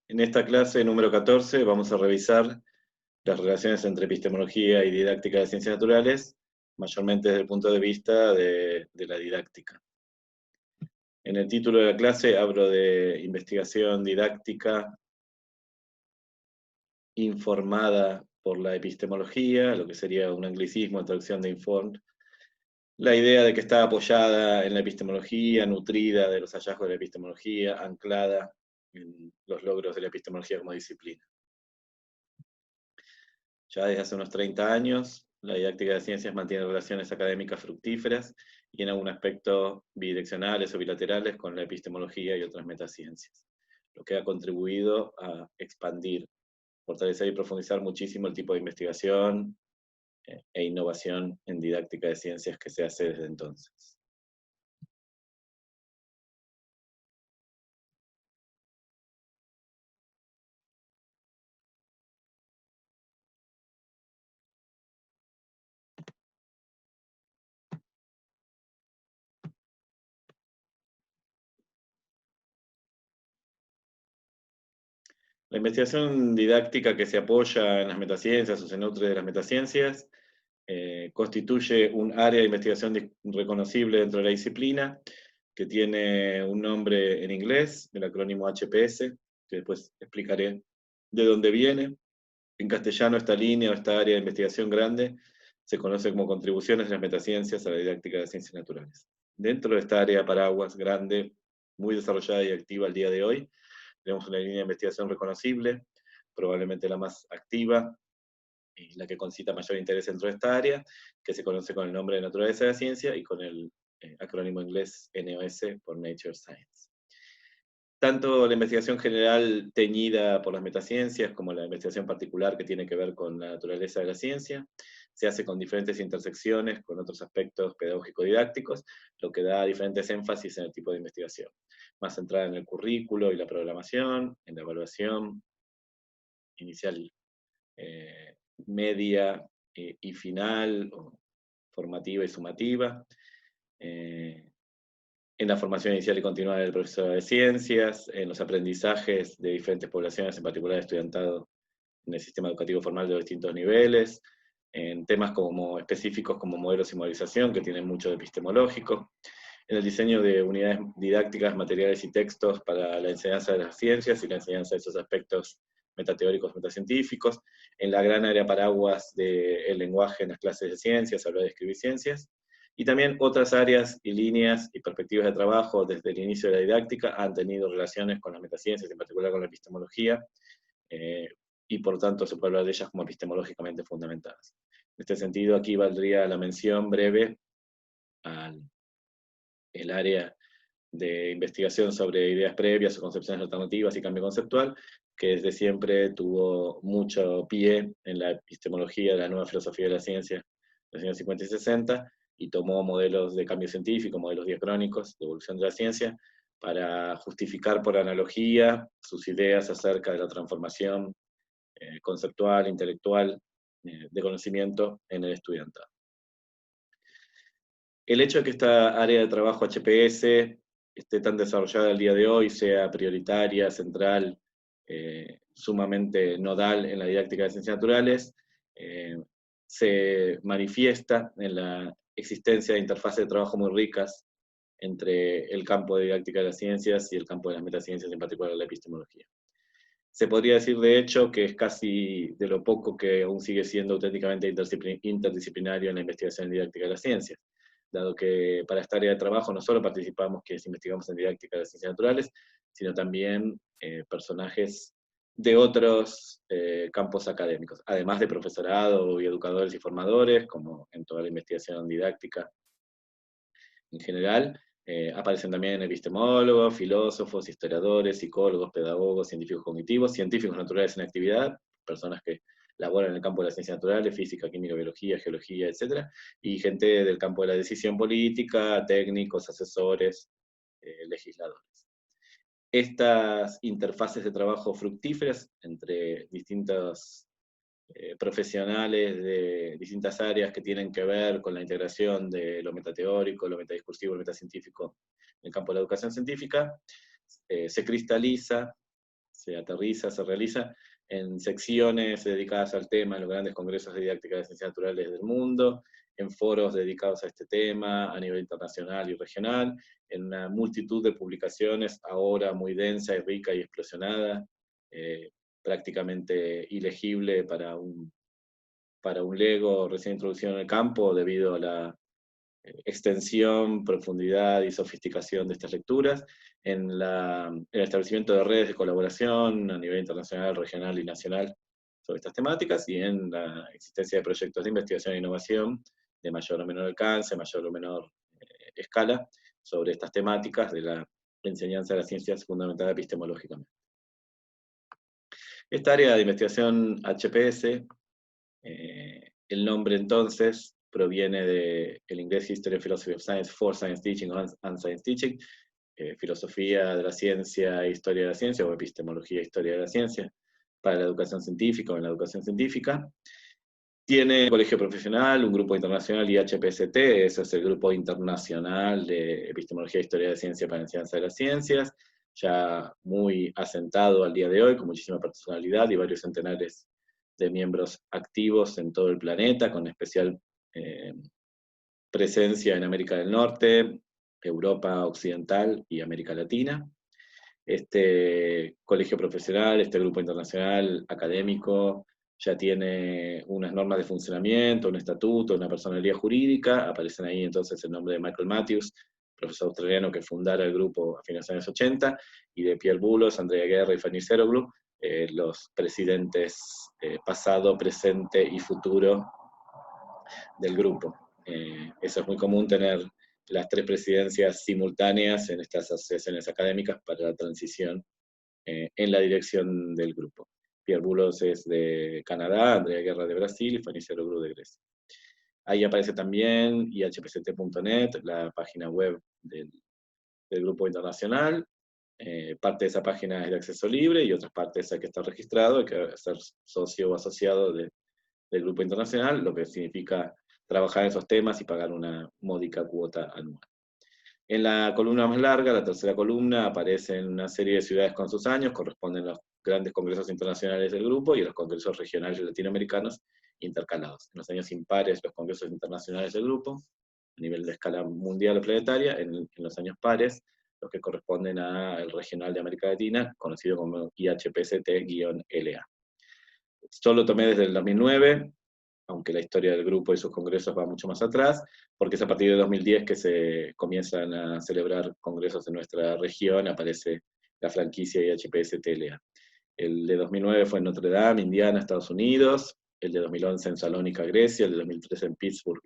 En esta clase número 14 vamos a revisar las relaciones entre epistemología y didáctica de ciencias naturales, mayormente desde el punto de vista de la didáctica. En el título de la clase hablo de investigación didáctica informada por la epistemología, lo que sería un anglicismo, traducción de informed. La idea de que está apoyada en la epistemología, nutrida de los hallazgos de la epistemología, anclada en los logros de la epistemología como disciplina. Ya desde hace unos 30 años, la didáctica de ciencias mantiene relaciones académicas fructíferas y en algún aspecto bidireccionales o bilaterales con la epistemología y otras metaciencias, lo que ha contribuido a expandir, fortalecer y profundizar muchísimo el tipo de investigación e innovación en didáctica de ciencias que se hace desde entonces. La investigación didáctica que se apoya en las metaciencias o se nutre de las metaciencias constituye un área de investigación reconocible dentro de la disciplina, que tiene un nombre en inglés, el acrónimo HPS, que después explicaré de dónde viene. En castellano esta línea o esta área de investigación grande se conoce como contribuciones de las metaciencias a la didáctica de ciencias naturales. Dentro de esta área paraguas grande, muy desarrollada y activa al día de hoy, tenemos una línea de investigación reconocible, probablemente la más activa y la que concita mayor interés dentro de esta área, que se conoce con el nombre de naturaleza de la ciencia y con el acrónimo inglés NOS por Nature Science. Tanto la investigación general teñida por las metaciencias como la investigación particular que tiene que ver con la naturaleza de la ciencia se hace con diferentes intersecciones con otros aspectos pedagógico-didácticos, lo que da diferentes énfasis en el tipo de investigación, más centrada en el currículo y la programación, en la evaluación inicial, media y final, o formativa y sumativa, en la formación inicial y continuada del profesor de ciencias, en los aprendizajes de diferentes poblaciones, en particular estudiantado en el sistema educativo formal de los distintos niveles, en temas como específicos como modelos y modelización, que tienen mucho de epistemológico, en el diseño de unidades didácticas, materiales y textos para la enseñanza de las ciencias y la enseñanza de esos aspectos metateóricos, metacientíficos, en la gran área paraguas del lenguaje en las clases de ciencias, hablar de escribir ciencias, y también otras áreas y líneas y perspectivas de trabajo desde el inicio de la didáctica han tenido relaciones con las metaciencias, en particular con la epistemología, y por tanto se puede hablar de ellas como epistemológicamente fundamentadas. En este sentido, aquí valdría la mención breve al área de investigación sobre ideas previas o concepciones alternativas y cambio conceptual, que desde siempre tuvo mucho pie en la epistemología de la nueva filosofía de la ciencia de los años 50 y 60, y tomó modelos de cambio científico, modelos diacrónicos de evolución de la ciencia, para justificar por analogía sus ideas acerca de la transformación conceptual, intelectual, de conocimiento en el estudiantado. El hecho de que esta área de trabajo HPS esté tan desarrollada el día de hoy, sea prioritaria, central, sumamente nodal en la didáctica de ciencias naturales, se manifiesta en la existencia de interfaces de trabajo muy ricas entre el campo de didáctica de las ciencias y el campo de las metaciencias, en particular la epistemología. Se podría decir, de hecho, que es casi de lo poco que aún sigue siendo auténticamente interdisciplinario en la investigación didáctica de las ciencias, dado que para esta área de trabajo no solo participamos quienes investigamos en didáctica de las ciencias naturales, sino también personajes de otros campos académicos, además de profesorado y educadores y formadores, como en toda la investigación didáctica en general. Aparecen también epistemólogos, filósofos, historiadores, psicólogos, pedagogos, científicos cognitivos, científicos naturales en actividad, personas que laboran en el campo de las ciencias naturales, física, química, biología, geología, etc. Y gente del campo de la decisión política, técnicos, asesores, legisladores. Estas interfaces de trabajo fructíferas entre distintos profesionales de distintas áreas que tienen que ver con la integración de lo metateórico, lo metadiscursivo, lo metacientífico en el campo de la educación científica, se cristaliza se aterriza, se realiza en secciones dedicadas al tema, en los grandes congresos de didáctica de ciencias naturales del mundo, en foros dedicados a este tema a nivel internacional y regional, en una multitud de publicaciones, ahora muy densa y rica y explosionada, prácticamente ilegible para un lego recién introducido en el campo debido a la extensión, profundidad y sofisticación de estas lecturas, en el establecimiento de redes de colaboración a nivel internacional, regional y nacional sobre estas temáticas, y en la existencia de proyectos de investigación e innovación de mayor o menor alcance, mayor o menor escala, sobre estas temáticas de la enseñanza de las ciencias fundamentada epistemológicamente. Esta área de investigación HPS, el nombre entonces proviene del inglés History and Philosophy of Science for Science Teaching and Science Teaching, filosofía de la ciencia e historia de la ciencia, o epistemología e historia de la ciencia, para la educación científica o en la educación científica. Tiene un colegio profesional, un grupo internacional IHPST, ese es el grupo internacional de epistemología e historia de la ciencia para la enseñanza de las ciencias, ya muy asentado al día de hoy, con muchísima personalidad y varios centenares de miembros activos en todo el planeta, con especial presencia en América del Norte, Europa Occidental y América Latina. Este colegio profesional, este grupo internacional académico, ya tiene unas normas de funcionamiento, un estatuto, una personalidad jurídica. Aparecen ahí entonces el nombre de Michael Matthews, profesor australiano que fundara el grupo a finales de los años 80, y de Pierre Boulos, Andrea Guerra y Fanny Seroglu, los presidentes pasado, presente y futuro del grupo. Eso es muy común, tener las 3 presidencias simultáneas en estas asociaciones académicas para la transición en la dirección del grupo. Pierre Boulos es de Canadá, Andrea Guerra de Brasil y Fanny Seroglu de Grecia. Ahí aparece también ihpct.net, la página web del grupo internacional. Parte de esa página es de acceso libre y otras partes hay que estar registrado, hay que ser socio o asociado del grupo internacional, lo que significa trabajar en esos temas y pagar una módica cuota anual. En la columna más larga, la tercera columna, aparecen una serie de ciudades con sus años, corresponden a los grandes congresos internacionales del grupo y a los congresos regionales latinoamericanos intercalados. En los años impares, los congresos internacionales del grupo, a nivel de escala mundial o planetaria; en los años pares, los que corresponden al regional de América Latina, conocido como IHPST-LA. Yo lo tomé desde el 2009, aunque la historia del grupo y sus congresos va mucho más atrás, porque es a partir de 2010 que se comienzan a celebrar congresos en nuestra región, aparece la franquicia IHPST-LA. El de 2009 fue en Notre Dame, Indiana, Estados Unidos; el de 2011 en Salónica, Grecia; el de 2013 en Pittsburgh,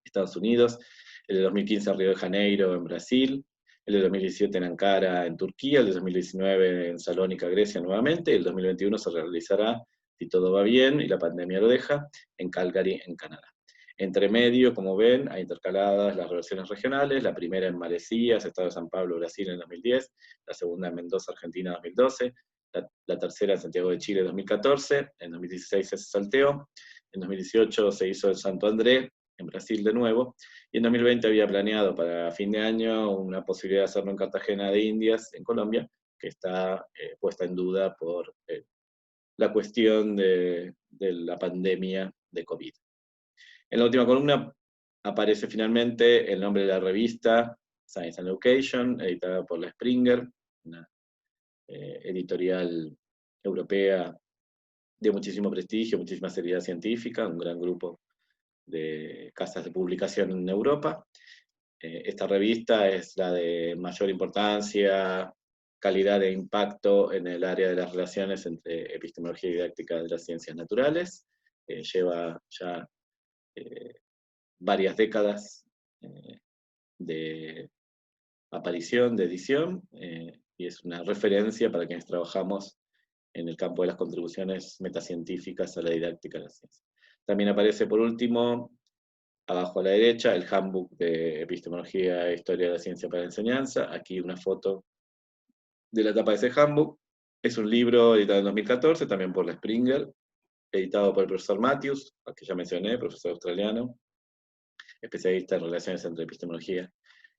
Estados Unidos; el de 2015 en Río de Janeiro, en Brasil; el de 2017 en Ankara, en Turquía; el de 2019 en Salónica, Grecia nuevamente; y el 2021 se realizará, si todo va bien y la pandemia lo deja, en Calgary, en Canadá. Entre medio, como ven, hay intercaladas las relaciones regionales: la primera en Maresias, Estado de San Pablo, Brasil, en 2010; la segunda en Mendoza, Argentina, 2012; la tercera en Santiago de Chile, 2014; en 2016 se salteó; en 2018 se hizo en Santo André, en Brasil de nuevo, y en 2020 había planeado para fin de año una posibilidad de hacerlo en Cartagena de Indias, en Colombia, que está puesta en duda por la cuestión de la pandemia de COVID. En la última columna aparece finalmente el nombre de la revista, Science and Education, editada por la Springer, una editorial europea de muchísimo prestigio, muchísima seriedad científica, un gran grupo de casas de publicación en Europa. Esta revista es la de mayor importancia, calidad e impacto en el área de las relaciones entre epistemología y didáctica de las ciencias naturales. Lleva ya varias décadas de aparición, de edición, y es una referencia para quienes trabajamos en el campo de las contribuciones metacientíficas a la didáctica de la ciencia. También aparece, por último, abajo a la derecha, el Handbook de Epistemología e Historia de la Ciencia para la Enseñanza. Aquí una foto de la tapa de ese Handbook. Es un libro editado en 2014, también por la Springer, editado por el profesor Matthews, al que ya mencioné, profesor australiano, especialista en relaciones entre epistemología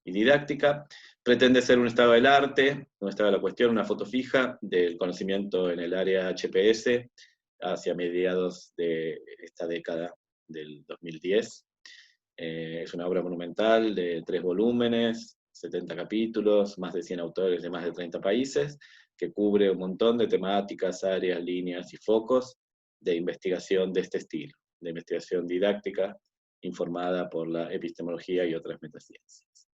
y didáctica. Pretende ser un estado del arte, un estado de la cuestión, una foto fija del conocimiento en el área HPS hacia mediados de esta década del 2010. Es una obra monumental de 3 volúmenes, 70 capítulos, más de 100 autores de más de 30 países, que cubre un montón de temáticas, áreas, líneas y focos de investigación de este estilo, de investigación didáctica informada por la epistemología y otras metaciencias.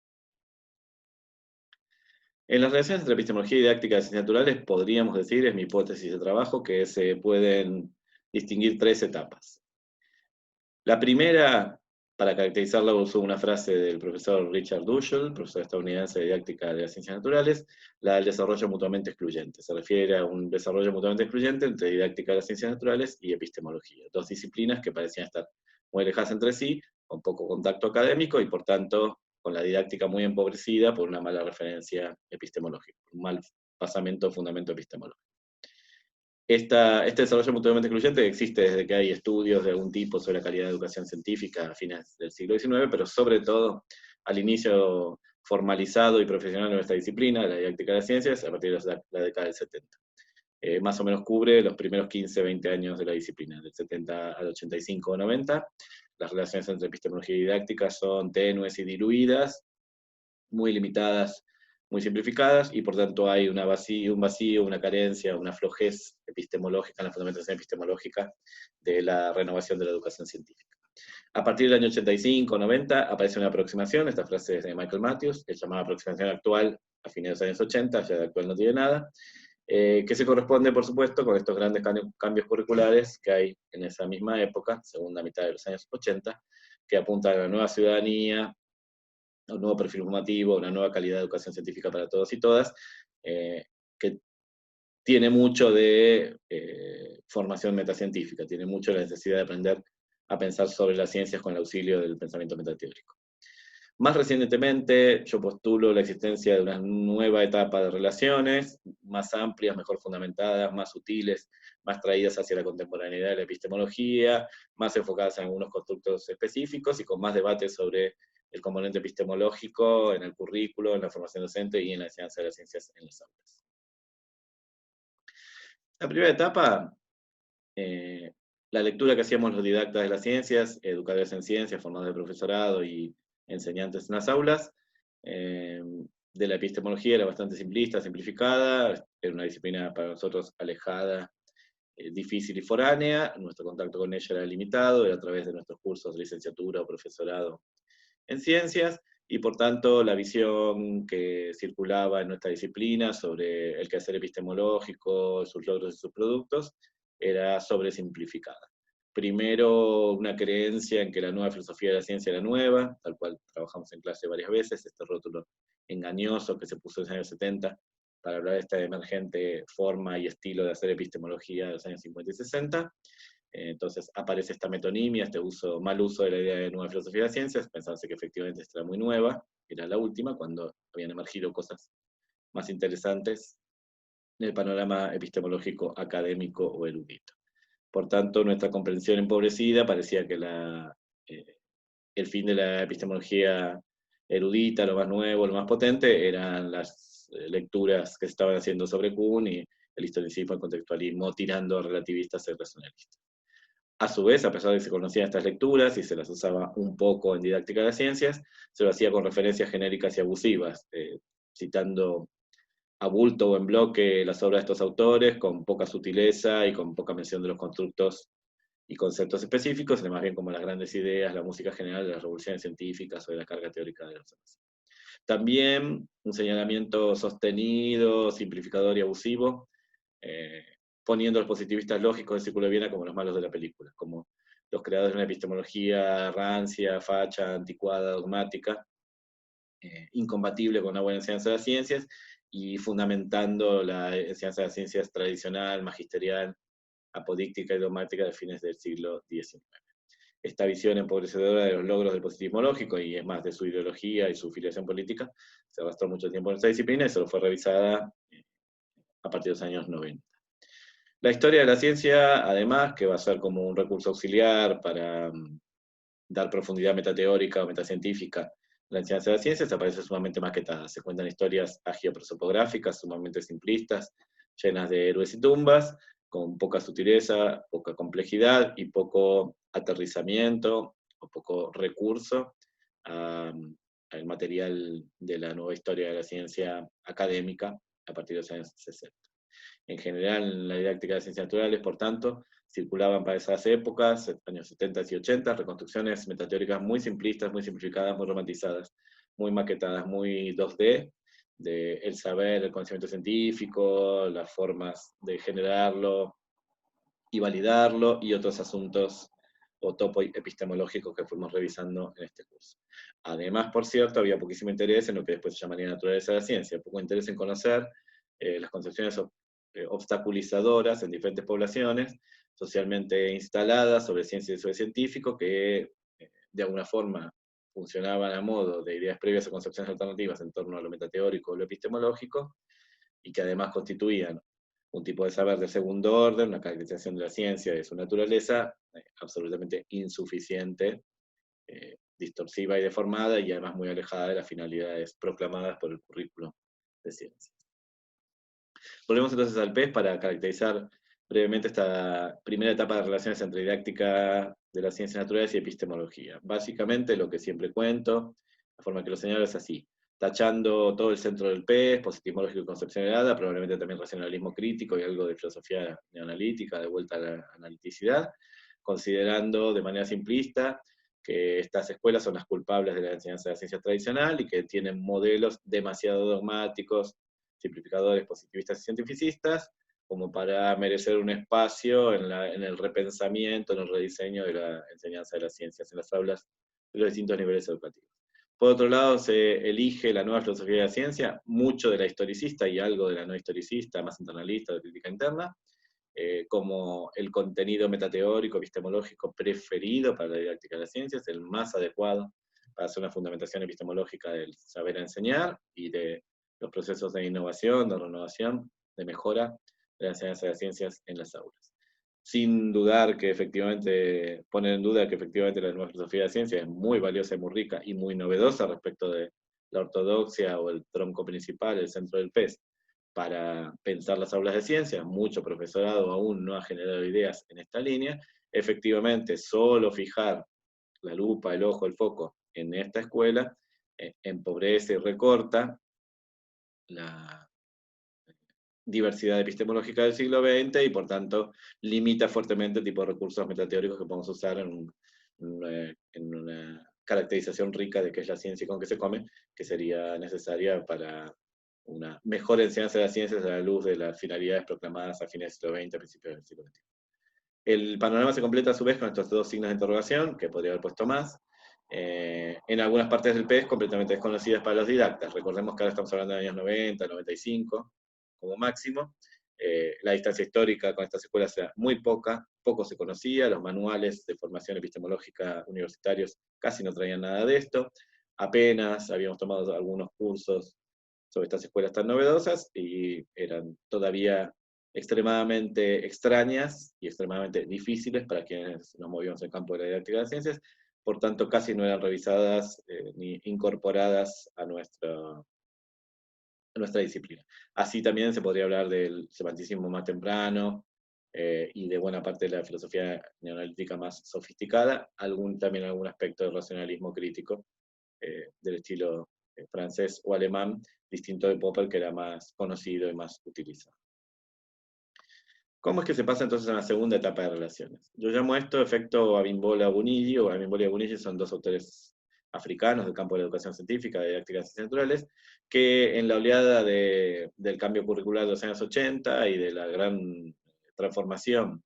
En las relaciones entre epistemología y didáctica de ciencias naturales, podríamos decir, es mi hipótesis de trabajo, que se pueden distinguir 3 etapas. La primera, para caracterizarla, uso una frase del profesor Richard Dushel, profesor estadounidense de didáctica de las ciencias naturales, la del desarrollo mutuamente excluyente. Se refiere a un desarrollo mutuamente excluyente entre didáctica de las ciencias naturales y epistemología, 2 disciplinas que parecían estar muy alejadas entre sí, con poco contacto académico y por tanto con la didáctica muy empobrecida por una mala referencia epistemológica, un mal basamento o fundamento epistemológico. Este desarrollo mutuamente excluyente existe desde que hay estudios de algún tipo sobre la calidad de educación científica a fines del siglo XIX, pero sobre todo al inicio formalizado y profesional de nuestra disciplina, la didáctica de las ciencias, a partir de la década del 70. Más o menos cubre los primeros 15, 20 años de la disciplina, del 70 al 85 o 90. Las relaciones entre epistemología y didáctica son tenues y diluidas, muy limitadas, muy simplificadas, y por tanto hay un vacío, una carencia, una flojez epistemológica en la fundamentación epistemológica de la renovación de la educación científica. A partir del año 85-90 aparece una aproximación, esta frase es de Michael Matthews, que es llamada aproximación actual a fines de los años 80, ya de actual no tiene nada, que se corresponde, por supuesto, con estos grandes cambios curriculares que hay en esa misma época, segunda mitad de los años 80, que apuntan a la nueva ciudadanía, un nuevo perfil formativo, una nueva calidad de educación científica para todos y todas, que tiene mucho de formación metacientífica, tiene mucho la necesidad de aprender a pensar sobre las ciencias con el auxilio del pensamiento metateórico. Más recientemente, yo postulo la existencia de una nueva etapa de relaciones, más amplias, mejor fundamentadas, más sutiles, más traídas hacia la contemporaneidad de la epistemología, más enfocadas en algunos constructos específicos y con más debate sobre el componente epistemológico en el currículo, en la formación docente y en la enseñanza de las ciencias en las aulas. La primera etapa, la lectura que hacíamos los didactas de las ciencias, educadores en ciencias, formados de profesorado y enseñantes en las aulas, de la epistemología era bastante simplista, simplificada, era una disciplina para nosotros alejada, difícil y foránea, nuestro contacto con ella era limitado, era a través de nuestros cursos de licenciatura o profesorado en ciencias, y por tanto la visión que circulaba en nuestra disciplina sobre el quehacer epistemológico, sus logros y sus productos, era sobresimplificada. Primero, una creencia en que la nueva filosofía de la ciencia era nueva, tal cual trabajamos en clase varias veces, este rótulo engañoso que se puso en los años 70 para hablar de esta emergente forma y estilo de hacer epistemología de los años 50 y 60. Entonces aparece esta metonimia, este mal uso de la idea de nueva filosofía de las ciencias, pensándose que efectivamente esta era muy nueva, era la última, cuando habían emergido cosas más interesantes en el panorama epistemológico, académico o erudito. Por tanto, nuestra comprensión empobrecida parecía que el fin de la epistemología erudita, lo más nuevo, lo más potente, eran las lecturas que se estaban haciendo sobre Kuhn y el historicismo, el contextualismo, tirando a relativistas y racionalistas. A su vez, a pesar de que se conocían estas lecturas y se las usaba un poco en didáctica de las ciencias, se lo hacía con referencias genéricas y abusivas, citando a bulto o en bloque las obras de estos autores, con poca sutileza y con poca mención de los constructos y conceptos específicos, sino más bien como las grandes ideas, la música general de las revoluciones científicas o de la carga teórica de los demás. También un señalamiento sostenido, simplificador y abusivo, poniendo a los positivistas lógicos del Círculo de Viena como los malos de la película, como los creadores de una epistemología rancia, facha, anticuada, dogmática, incompatible con una buena enseñanza de las ciencias, y fundamentando la enseñanza de las ciencias tradicional, magisterial, apodíctica y dogmática de fines del siglo XIX. Esta visión empobrecedora de los logros del positivismo lógico, y es más de su ideología y su filiación política, se arrastró mucho tiempo en esta disciplina y solo fue revisada a partir de los años 90. La historia de la ciencia, además, que va a ser como un recurso auxiliar para dar profundidad metateórica o metacientífica la enseñanza de las ciencias aparece sumamente maquetada. Se cuentan historias agioprosopográficas, sumamente simplistas, llenas de héroes y tumbas, con poca sutileza, poca complejidad y poco aterrizamiento o poco recurso al material de la nueva historia de la ciencia académica a partir de los años 60. En general, en la didáctica de ciencias naturales, por tanto, circulaban para esas épocas, años 70 y 80, reconstrucciones metateóricas muy simplistas, muy simplificadas, muy romantizadas, muy maquetadas, muy 2D, de el saber, el conocimiento científico, las formas de generarlo y validarlo, y otros asuntos o topo epistemológicos que fuimos revisando en este curso. Además, por cierto, había poquísimo interés en lo que después se llamaría naturaleza de la ciencia, poco interés en conocer las concepciones obstaculizadoras en diferentes poblaciones, socialmente instaladas sobre ciencia y sobre científico, que de alguna forma funcionaban a modo de ideas previas o concepciones alternativas en torno a lo metateórico o lo epistemológico, y que además constituían un tipo de saber de segundo orden, una caracterización de la ciencia y de su naturaleza absolutamente insuficiente, distorsiva y deformada, y además muy alejada de las finalidades proclamadas por el currículo de ciencias. Volvemos entonces al PES para caracterizar brevemente esta primera etapa de relaciones entre didáctica de las ciencias naturales y epistemología. Básicamente, lo que siempre cuento, la forma que lo señalo es así: tachando todo el centro del PES, positivismo lógico y concepción helada, probablemente también racionalismo crítico y algo de filosofía neoanalítica, de vuelta a la analiticidad, considerando de manera simplista que estas escuelas son las culpables de la enseñanza de la ciencia tradicional y que tienen modelos demasiado dogmáticos, simplificadores, positivistas y cientificistas, como para merecer un espacio en el repensamiento, en el rediseño de la enseñanza de las ciencias en las aulas de los distintos niveles educativos. Por otro lado, se elige la nueva filosofía de la ciencia, mucho de la historicista y algo de la no historicista, más internalista, de crítica interna, como el contenido metateórico, epistemológico preferido para la didáctica de las ciencias, el más adecuado para hacer una fundamentación epistemológica del saber enseñar y de los procesos de innovación, de renovación, de mejora de la enseñanza de las ciencias en las aulas. Sin dudar que efectivamente, poner en duda que efectivamente la nueva filosofía de la ciencia es muy valiosa y muy rica y muy novedosa respecto de la ortodoxia o el tronco principal, el centro del PES, para pensar las aulas de ciencia. Mucho profesorado aún no ha generado ideas en esta línea. Efectivamente, solo fijar la lupa, el ojo, el foco en esta escuela empobrece y recorta la diversidad epistemológica del siglo XX y por tanto limita fuertemente el tipo de recursos metateóricos que podemos usar en una caracterización rica de qué es la ciencia y con qué se come, que sería necesaria para una mejor enseñanza de las ciencias a la luz de las finalidades proclamadas a fines del siglo XX, a principios del siglo XXI. El panorama se completa a su vez con estos dos signos de interrogación, que podría haber puesto más, en algunas partes del PES completamente desconocidas para los didactas. Recordemos que ahora estamos hablando de años 90, 95, como máximo. La distancia histórica con estas escuelas era muy poca, poco se conocía, los manuales de formación epistemológica universitarios casi no traían nada de esto, apenas habíamos tomado algunos cursos sobre estas escuelas tan novedosas y eran todavía extremadamente extrañas y extremadamente difíciles para quienes nos movíamos en el campo de la didáctica de las ciencias, por tanto casi no eran revisadas ni incorporadas a nuestra disciplina. Así también se podría hablar del semanticismo más temprano y de buena parte de la filosofía neoanalítica más sofisticada, también algún aspecto del racionalismo crítico del estilo francés o alemán, distinto de Popper, que era más conocido y más utilizado. ¿Cómo es que se pasa entonces a la segunda etapa de relaciones? Yo llamo esto efecto Abimbola-Bunigi, o Abimbola y Bunigi son dos autores africanos del campo de la educación científica, de didáctica de ciencias naturales, que en la oleada del cambio curricular de los años 80 y de la gran transformación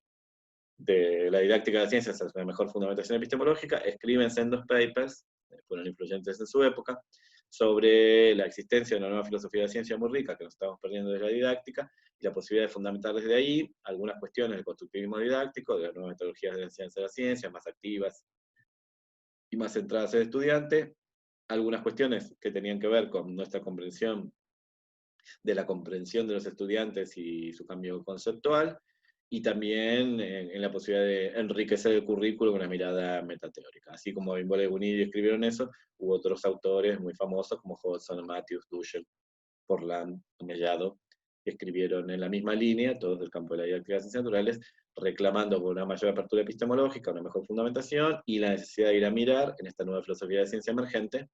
de la didáctica de las ciencias hacia una mejor fundamentación epistemológica, escriben sendos papers, fueron influyentes en su época, sobre la existencia de una nueva filosofía de la ciencia muy rica que nos estamos perdiendo de la didáctica, y la posibilidad de fundamentar desde ahí algunas cuestiones del constructivismo didáctico, de las nuevas metodologías de la enseñanza de la ciencia, más activas y más centradas en el estudiante, algunas cuestiones que tenían que ver con nuestra comprensión de la comprensión de los estudiantes y su cambio conceptual, y también en la posibilidad de enriquecer el currículo con una mirada metateórica. Así como Bimbola y Gunidi escribieron eso, hubo otros autores muy famosos como Hodgson, Matthews, Dussel, Forlán, Mellado, que escribieron en la misma línea, todos del campo de la didáctica de ciencias naturales, reclamando por una mayor apertura epistemológica, una mejor fundamentación y la necesidad de ir a mirar en esta nueva filosofía de ciencia emergente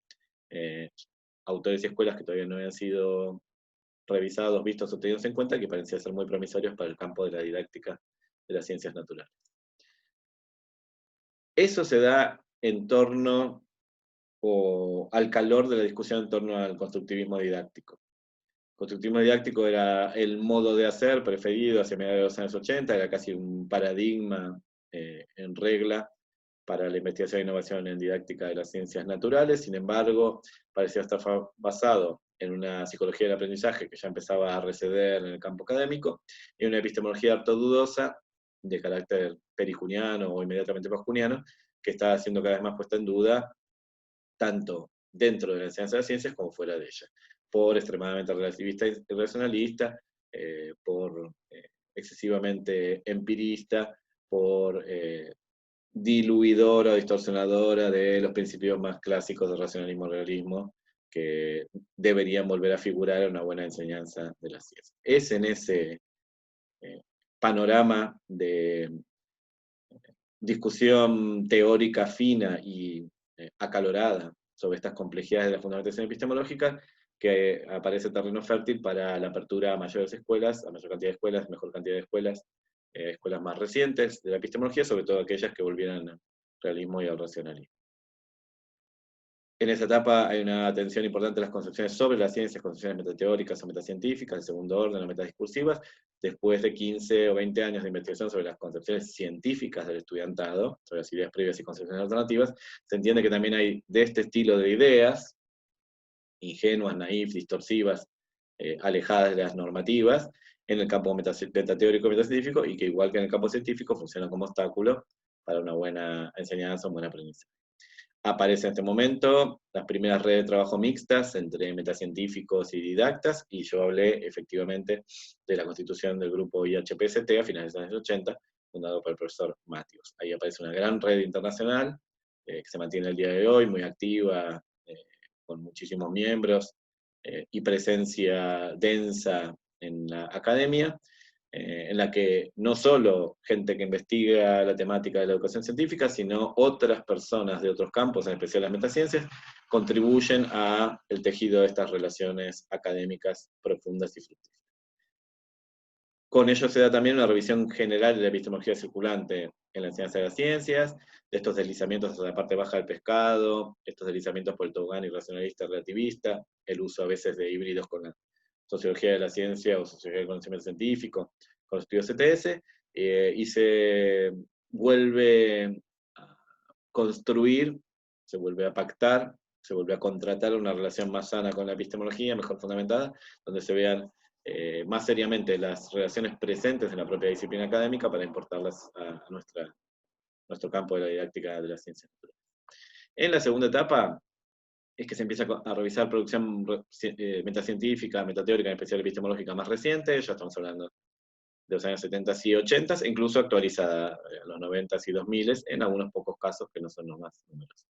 autores y escuelas que todavía no habían sido revisados, vistos o tenidos en cuenta, que parecían ser muy promisorios para el campo de la didáctica de las ciencias naturales. Eso se da en torno o al calor de la discusión en torno al constructivismo didáctico. El constructivismo didáctico era el modo de hacer preferido hacia mediados de los años 80, era casi un paradigma en regla para la investigación e innovación en didáctica de las ciencias naturales. Sin embargo, parecía estar basado en una psicología del aprendizaje que ya empezaba a receder en el campo académico, y una epistemología ortodoxa de carácter perijuniano o inmediatamente posjuniano, que estaba siendo cada vez más puesta en duda, tanto dentro de la enseñanza de las ciencias como fuera de ella, por extremadamente relativista y racionalista, por excesivamente empirista, por diluidora o distorsionadora de los principios más clásicos del racionalismo y realismo que deberían volver a figurar en una buena enseñanza de la ciencia. Es en ese panorama de discusión teórica fina y acalorada sobre estas complejidades de la fundamentación epistemológica que aparece terreno fértil para la apertura a mayores escuelas, a mayor cantidad de escuelas, mejor cantidad de escuelas, escuelas más recientes de la epistemología, sobre todo aquellas que volvieran al realismo y al racionalismo. En esa etapa hay una atención importante a las concepciones sobre las ciencias, concepciones metateóricas o metacientíficas, de segundo orden o metadiscursivas. Después de 15 o 20 años de investigación sobre las concepciones científicas del estudiantado, sobre las ideas previas y concepciones alternativas, se entiende que también hay de este estilo de ideas, ingenuas, naif, distorsivas, alejadas de las normativas, en el campo metateórico y metacientífico, y que igual que en el campo científico funcionan como obstáculo para una buena enseñanza, un buen aprendizaje. Aparece en este momento las primeras redes de trabajo mixtas entre metacientíficos y didactas, y yo hablé efectivamente de la constitución del grupo IHPST a finales de los años 80, fundado por el profesor Matthews. Ahí aparece una gran red internacional que se mantiene el día de hoy, muy activa, con muchísimos miembros y presencia densa en la academia, en la que no solo gente que investiga la temática de la educación científica, sino otras personas de otros campos, en especial las metaciencias, contribuyen al tejido de estas relaciones académicas profundas y fructíferas. Con ello se da también una revisión general de la epistemología circulante en la enseñanza de las ciencias, de estos deslizamientos hacia la parte baja del pescado, estos deslizamientos por el tobogán irracionalista relativista, el uso a veces de híbridos con la sociología de la ciencia o sociología del conocimiento científico, con los estudios CTS, y se vuelve a construir, se vuelve a pactar, se vuelve a contratar una relación más sana con la epistemología, mejor fundamentada, donde se vean más seriamente las relaciones presentes en la propia disciplina académica para importarlas a nuestro campo de la didáctica de las ciencias naturales. En la segunda etapa es que se empieza a revisar producción metacientífica, metateórica, en especial epistemológica más reciente, ya estamos hablando de los años 70 y 80, e incluso actualizada en los 90 y 2000, en algunos pocos casos que no son los más numerosos.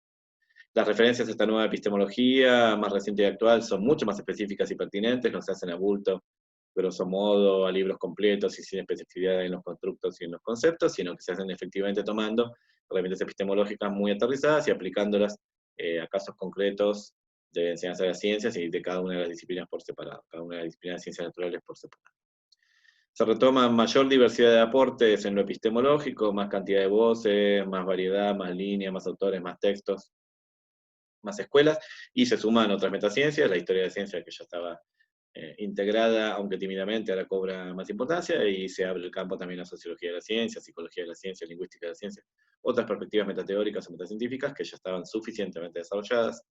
Las referencias a esta nueva epistemología más reciente y actual son mucho más específicas y pertinentes, no se hacen a bulto, grosso modo, a libros completos y sin especificidad en los constructos y en los conceptos, sino que se hacen efectivamente tomando herramientas epistemológicas muy aterrizadas y aplicándolas a casos concretos de enseñanza de las ciencias y de cada una de las disciplinas por separado, cada una de las disciplinas de ciencias naturales por separado. Se retoma mayor diversidad de aportes en lo epistemológico, más cantidad de voces, más variedad, más líneas, más autores, más textos, más escuelas, y se suman otras metaciencias, la historia de ciencia que ya estaba integrada, aunque tímidamente, ahora cobra más importancia, y se abre el campo también a sociología de la ciencia, psicología de la ciencia, lingüística de la ciencia, otras perspectivas metateóricas o metacientíficas que ya estaban suficientemente desarrolladas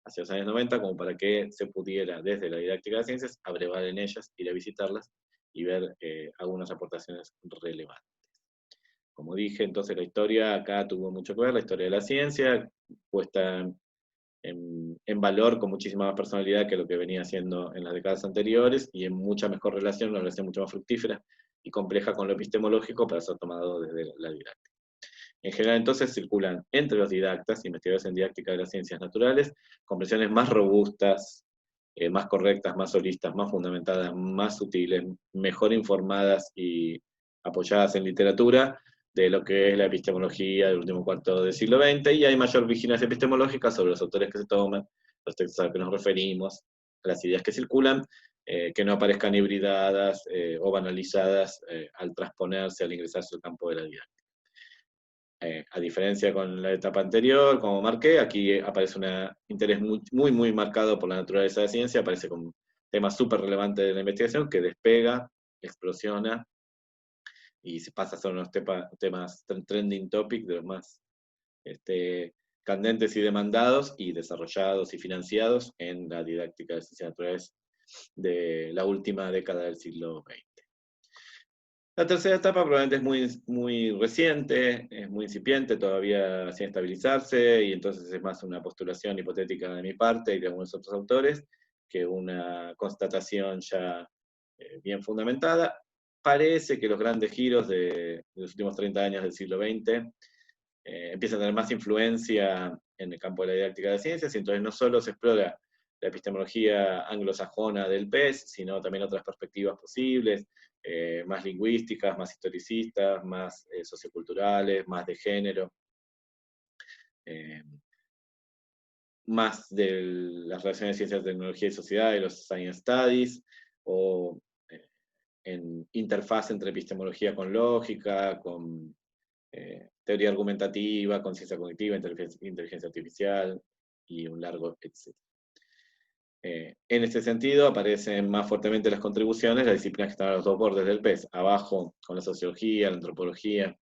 hacia los años 90 como para que se pudiera, desde la didáctica de las ciencias, abrevar en ellas, ir a visitarlas y ver algunas aportaciones relevantes. Como dije, entonces la historia acá tuvo mucho que ver, la historia de la ciencia, puesta en valor con muchísima más personalidad que lo que venía haciendo en las décadas anteriores y en mucha mejor relación, una relación mucho más fructífera y compleja con lo epistemológico para ser tomado desde la didáctica. En general, entonces, circulan entre los didactas, investigadores en didáctica de las ciencias naturales, comprensiones más robustas, más correctas, más holistas, más fundamentadas, más sutiles, mejor informadas y apoyadas en literatura de lo que es la epistemología del último cuarto del siglo XX, y hay mayor vigilancia epistemológica sobre los autores que se toman, los textos a los que nos referimos, las ideas que circulan, que no aparezcan hibridadas o banalizadas al transponerse, al ingresarse al campo de la didáctica. A diferencia con la etapa anterior, como marqué, aquí aparece un interés muy marcado por la naturaleza de la ciencia, aparece como un tema súper relevante de la investigación que despega, explosiona y se pasa a ser unos temas trending topic, de los más candentes y demandados y desarrollados y financiados en la didáctica de ciencias naturales de la última década del siglo XX. La tercera etapa probablemente es muy reciente, es muy incipiente, todavía sin estabilizarse, y entonces es más una postulación hipotética de mi parte y de algunos otros autores, que una constatación ya bien fundamentada. Parece que los grandes giros de los últimos 30 años del siglo XX empiezan a tener más influencia en el campo de la didáctica de ciencias, y entonces no solo se explora la epistemología anglosajona del PES, sino también otras perspectivas posibles, más lingüísticas, más historicistas, más socioculturales, más de género, más de las relaciones de ciencias, tecnología y sociedad, y los science studies, o en interfaz entre epistemología con lógica, con teoría argumentativa, con ciencia cognitiva, inteligencia artificial, y un largo etcétera. En este sentido, aparecen más fuertemente las contribuciones, las disciplinas que están a los dos bordes del PES, abajo con la sociología, la antropología,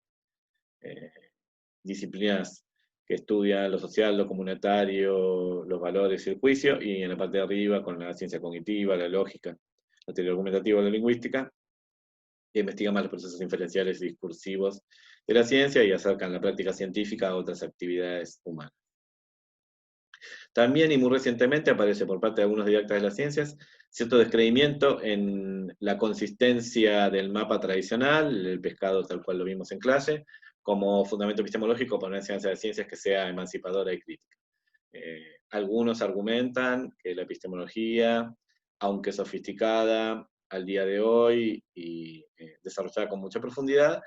disciplinas que estudian lo social, lo comunitario, los valores y el juicio, y en la parte de arriba con la ciencia cognitiva, la lógica, la teoría argumentativa, la lingüística, que investigan más los procesos inferenciales y discursivos de la ciencia y acercan la práctica científica a otras actividades humanas. También, y muy recientemente, aparece por parte de algunos didactas de las ciencias cierto descreimiento en la consistencia del mapa tradicional, el pescado tal cual lo vimos en clase, como fundamento epistemológico para una ciencia de ciencias que sea emancipadora y crítica. Algunos argumentan que la epistemología, aunque sofisticada al día de hoy y desarrollada con mucha profundidad,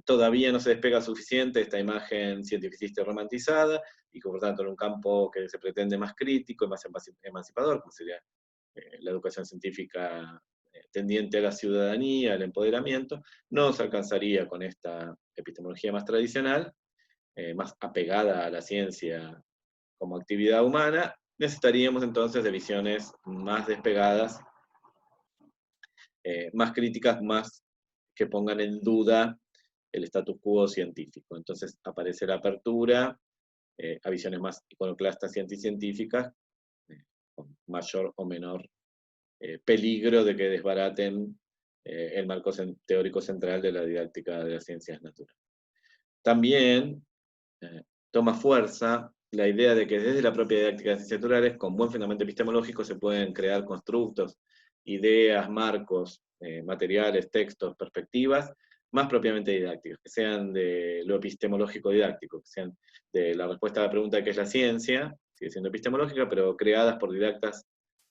todavía no se despega suficiente esta imagen cientificista y romantizada, y que por tanto en un campo que se pretende más crítico y más emancipador, como sería la educación científica tendiente a la ciudadanía, al empoderamiento, no se alcanzaría con esta epistemología más tradicional, más apegada a la ciencia como actividad humana. Necesitaríamos entonces de visiones más despegadas, más críticas, más que pongan en duda el status quo científico. Entonces aparece la apertura a visiones más iconoclastas y anticientíficas, con mayor o menor peligro de que desbaraten el marco teórico central de la didáctica de las ciencias naturales. También toma fuerza la idea de que desde la propia didáctica de ciencias naturales, con buen fundamento epistemológico, se pueden crear constructos, ideas, marcos, materiales, textos, perspectivas, más propiamente didácticos, que sean de lo epistemológico didáctico, que sean de la respuesta a la pregunta de qué es la ciencia, sigue siendo epistemológica, pero creadas por didactas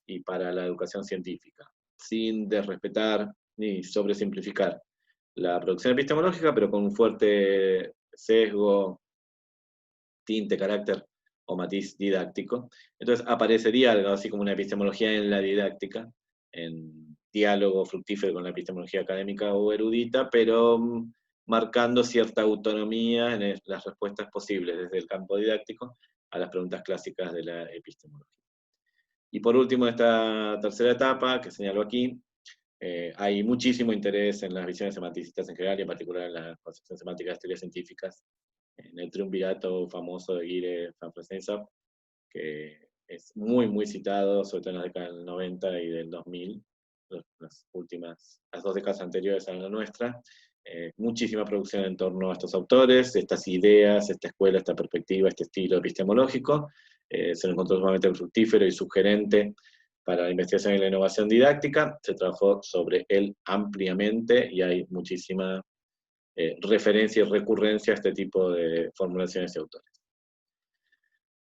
y para la educación científica, sin desrespetar ni sobresimplificar la producción epistemológica, pero con un fuerte sesgo, tinte, carácter o matiz didáctico. Entonces aparecería algo así como una epistemología en la didáctica, en diálogo fructífero con la epistemología académica o erudita, pero marcando cierta autonomía en las respuestas posibles desde el campo didáctico a las preguntas clásicas de la epistemología. Y por último, esta tercera etapa que señalo aquí, hay muchísimo interés en las visiones semanticistas en general, y en particular en la concepción semántica de las teorías científicas, en el triunvirato famoso de Guire van Fredsensapp, que es muy citado, sobre todo en la década del 90 y del 2000, las dos décadas anteriores a la nuestra. Muchísima producción en torno a estos autores, estas ideas, esta escuela, esta perspectiva, este estilo epistemológico. Se lo encontró sumamente fructífero y sugerente para la investigación y la innovación didáctica. Se trabajó sobre él ampliamente y hay muchísima referencia y recurrencia a este tipo de formulaciones y autores.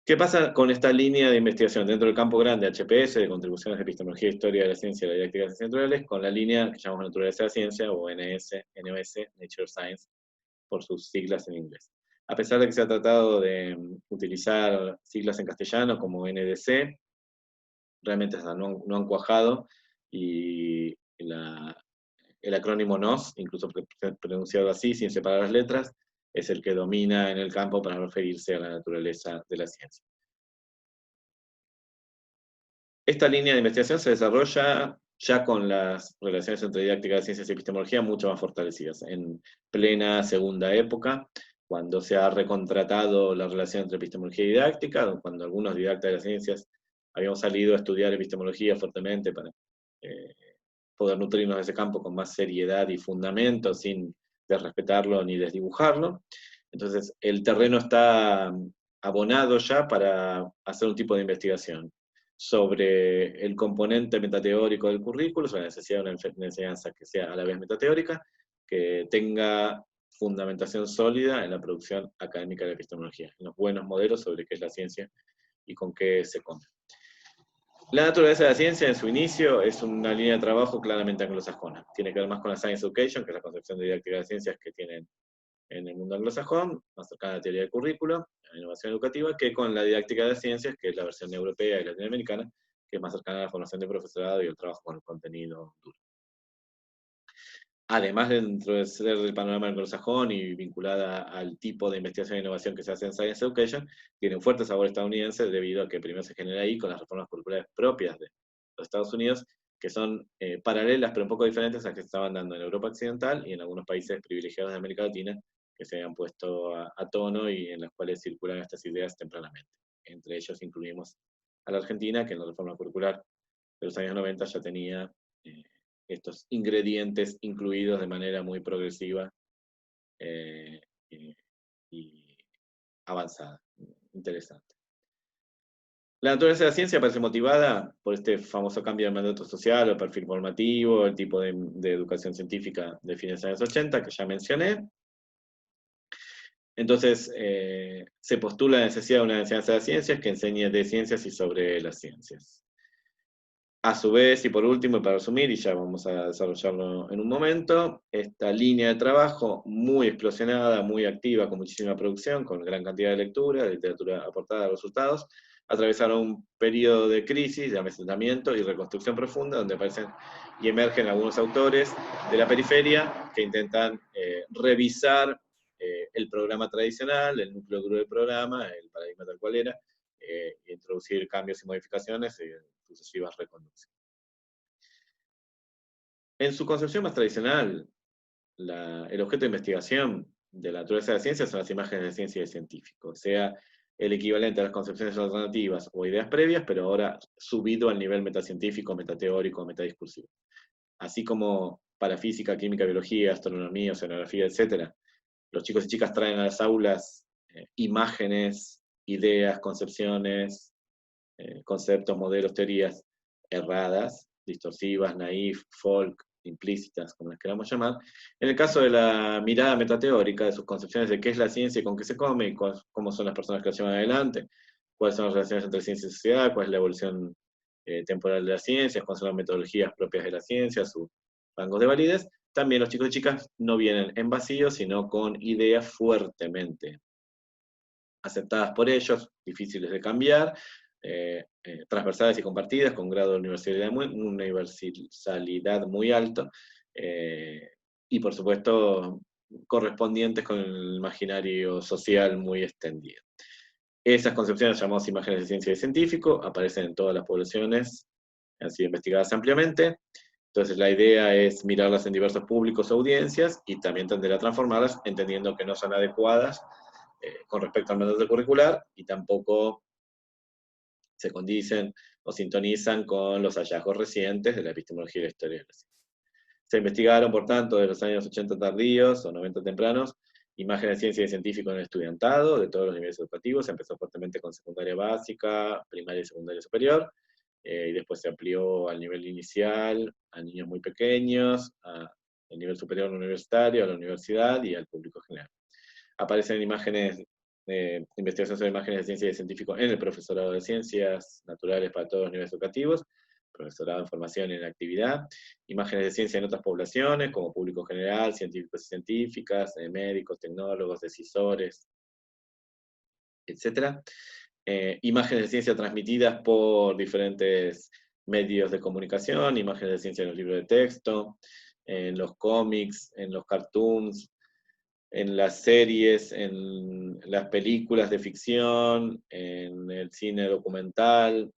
¿Qué pasa con esta línea de investigación dentro del campo grande HPS, de contribuciones de epistemología, historia de la ciencia y la didáctica de las ciencias naturales, con la línea que llamamos naturaleza de la ciencia, o NOS, Nature Science, por sus siglas en inglés? A pesar de que se ha tratado de utilizar siglas en castellano como NDC, realmente no han cuajado, y el acrónimo NOS, incluso pronunciado así, sin separar las letras, es el que domina en el campo para referirse a la naturaleza de la ciencia. Esta línea de investigación se desarrolla ya con las relaciones entre didáctica de ciencias y epistemología mucho más fortalecidas, en plena segunda época, cuando se ha recontratado la relación entre epistemología y didáctica, cuando algunos didactas de las ciencias habíamos salido a estudiar epistemología fuertemente para poder nutrirnos de ese campo con más seriedad y fundamento, sin desrespetarlo ni desdibujarlo. Entonces, el terreno está abonado ya para hacer un tipo de investigación sobre el componente metateórico del currículo, sobre la necesidad de una enseñanza que sea a la vez metateórica, que tenga fundamentación sólida en la producción académica de la epistemología, en los buenos modelos sobre qué es la ciencia y con qué se come. La naturaleza de la ciencia en su inicio es una línea de trabajo claramente anglosajona. Tiene que ver más con la Science Education, que es la concepción de didáctica de las ciencias que tienen en el mundo anglosajón, más cercana a la teoría del currículo, a la innovación educativa, que con la didáctica de las ciencias, que es la versión europea y latinoamericana, que es más cercana a la formación de profesorado y el trabajo con el contenido duro. Además, dentro de ser del panorama anglosajón y vinculada al tipo de investigación e innovación que se hace en Science Education, tiene un fuerte sabor estadounidense debido a que primero se genera ahí con las reformas curriculares propias de los Estados Unidos, que son paralelas pero un poco diferentes a las que se estaban dando en Europa Occidental y en algunos países privilegiados de América Latina, que se habían puesto a tono y en las cuales circulan estas ideas tempranamente. Entre ellos incluimos a la Argentina, que en la reforma curricular de los años 90 ya tenía estos ingredientes incluidos de manera muy progresiva y avanzada, interesante. La naturaleza de la ciencia parece motivada por este famoso cambio de mandato social o perfil formativo, el tipo de educación científica de fines de los años 80 que ya mencioné. Entonces, se postula la necesidad de una enseñanza de ciencias que enseñe de ciencias y sobre las ciencias. A su vez, y por último, y para resumir, y ya vamos a desarrollarlo en un momento, esta línea de trabajo muy explosionada, muy activa, con muchísima producción, con gran cantidad de lectura, de literatura aportada a los resultados, atravesaron un periodo de crisis, de amesentamiento y reconstrucción profunda, donde aparecen y emergen algunos autores de la periferia que intentan revisar el programa tradicional, el núcleo duro del programa, el paradigma tal cual era, introducir cambios y modificaciones y sucesivas reconducciones. En su concepción más tradicional, el objeto de investigación de la naturaleza de la ciencia son las imágenes de ciencia y de científico, o sea, el equivalente a las concepciones alternativas o ideas previas, pero ahora subido al nivel metacientífico, metateórico, metadiscursivo. Así como para física, química, biología, astronomía, oceanografía, etc., los chicos y chicas traen a las aulas imágenes, ideas, concepciones, conceptos, modelos, teorías erradas, distorsivas, naif, folk, implícitas, como las queramos llamar. En el caso de la mirada metateórica, de sus concepciones de qué es la ciencia y con qué se come, y cómo son las personas que la llevan adelante, cuáles son las relaciones entre ciencia y sociedad, cuál es la evolución temporal de las ciencias, cuáles son las metodologías propias de la ciencia, sus rangos de validez, también los chicos y chicas no vienen en vacío, sino con ideas fuertemente aceptadas por ellos, difíciles de cambiar, transversales y compartidas, con grado de universalidad muy alto, y por supuesto correspondientes con el imaginario social muy extendido. Esas concepciones llamadas imágenes de ciencia y científico aparecen en todas las poblaciones, han sido investigadas ampliamente. Entonces la idea es mirarlas en diversos públicos o audiencias y también tender a transformarlas, entendiendo que no son adecuadas con respecto al mandato curricular y tampoco se condicen o sintonizan con los hallazgos recientes de la epistemología y la historia de la ciencia. Se investigaron, por tanto, de los años 80 tardíos o 90 tempranos, imágenes de ciencia y científico en el estudiantado, de todos los niveles educativos. Se empezó fuertemente con secundaria básica, primaria y secundaria superior. y después se amplió al nivel inicial, a niños muy pequeños, al nivel superior universitario, a la universidad y al público general. Aparecen imágenes, investigación sobre imágenes de ciencia y de científicos en el profesorado de ciencias naturales para todos los niveles educativos, profesorado en formación y en actividad, imágenes de ciencia en otras poblaciones, como público general, científicos y científicas, médicos, tecnólogos, decisores, etc. Imágenes de ciencia transmitidas por diferentes medios de comunicación, imágenes de ciencia en los libros de texto, en los cómics, en los cartoons, en las series, en las películas de ficción, en el cine documental,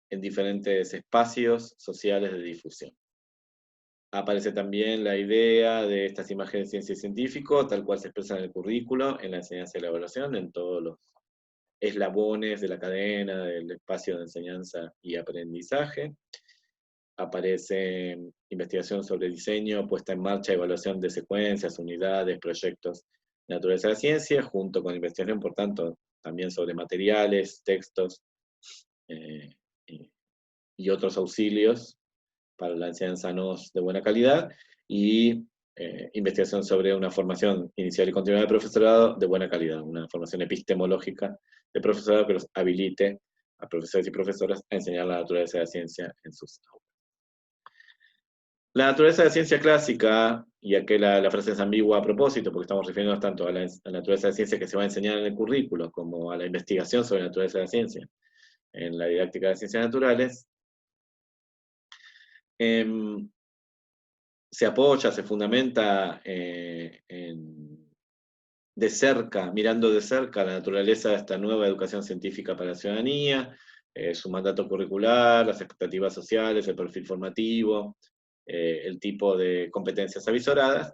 en diferentes espacios sociales de difusión. Aparece también la idea de estas imágenes de ciencia y científico, tal cual se expresa en el currículo, en la enseñanza y la evaluación, en todos los eslabones de la cadena, del espacio de enseñanza y aprendizaje. Aparece investigación sobre diseño, puesta en marcha, evaluación de secuencias, unidades, proyectos de naturaleza de la ciencia, junto con investigación, por tanto, también sobre materiales, textos y otros auxilios para la enseñanza NOS de buena calidad, y investigación sobre una formación inicial y continua de profesorado de buena calidad, una formación epistemológica de profesorado que los habilite a profesores y profesoras a enseñar la naturaleza de la ciencia en sus aulas. La naturaleza de la ciencia clásica, y aquí la frase es ambigua a propósito, porque estamos refiriéndonos tanto a la naturaleza de la ciencia que se va a enseñar en el currículo, como a la investigación sobre la naturaleza de la ciencia en la didáctica de ciencias naturales, se apoya, se fundamenta de cerca, mirando de cerca la naturaleza de esta nueva educación científica para la ciudadanía, su mandato curricular, las expectativas sociales, el perfil formativo, el tipo de competencias avisoradas.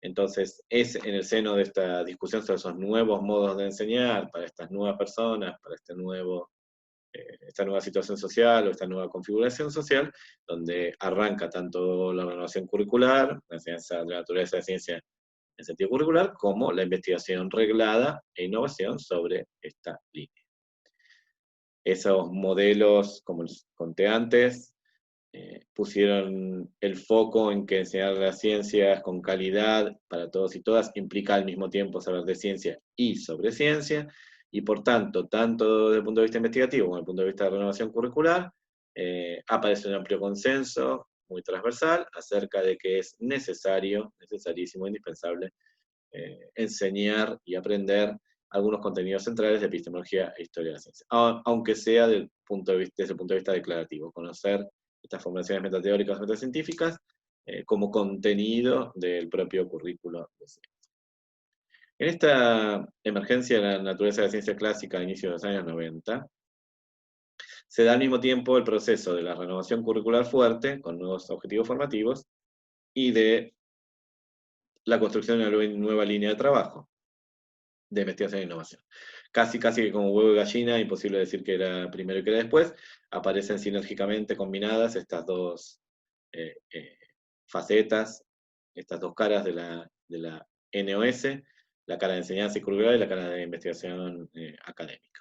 Entonces, es en el seno de esta discusión sobre esos nuevos modos de enseñar para estas nuevas personas, para esta nueva situación social o esta nueva configuración social, donde arranca tanto la renovación curricular, la enseñanza de la naturaleza de ciencia en sentido curricular, como la investigación reglada e innovación sobre esta línea. Esos modelos, como les conté antes, pusieron el foco en que enseñar las ciencias con calidad para todos y todas implica al mismo tiempo saber de ciencia y sobre ciencia, y por tanto desde el punto de vista investigativo como desde el punto de vista de renovación curricular, aparece un amplio consenso muy transversal acerca de que es necesarísimo, indispensable, enseñar y aprender algunos contenidos centrales de epistemología e historia de la ciencia, aunque sea desde el punto de vista declarativo, conocer estas formulaciones metateóricas o metacientíficas como contenido del propio currículo de ciencia. En esta emergencia de la naturaleza de la ciencia clásica a inicios de los años 90, se da al mismo tiempo el proceso de la renovación curricular fuerte, con nuevos objetivos formativos, y de la construcción de una nueva línea de trabajo, de investigación e innovación. Casi que como huevo y gallina, imposible decir que era primero y que era después, aparecen sinérgicamente combinadas estas dos facetas, estas dos caras de la NOS, la cara de enseñanza y curricular y la cara de investigación académica.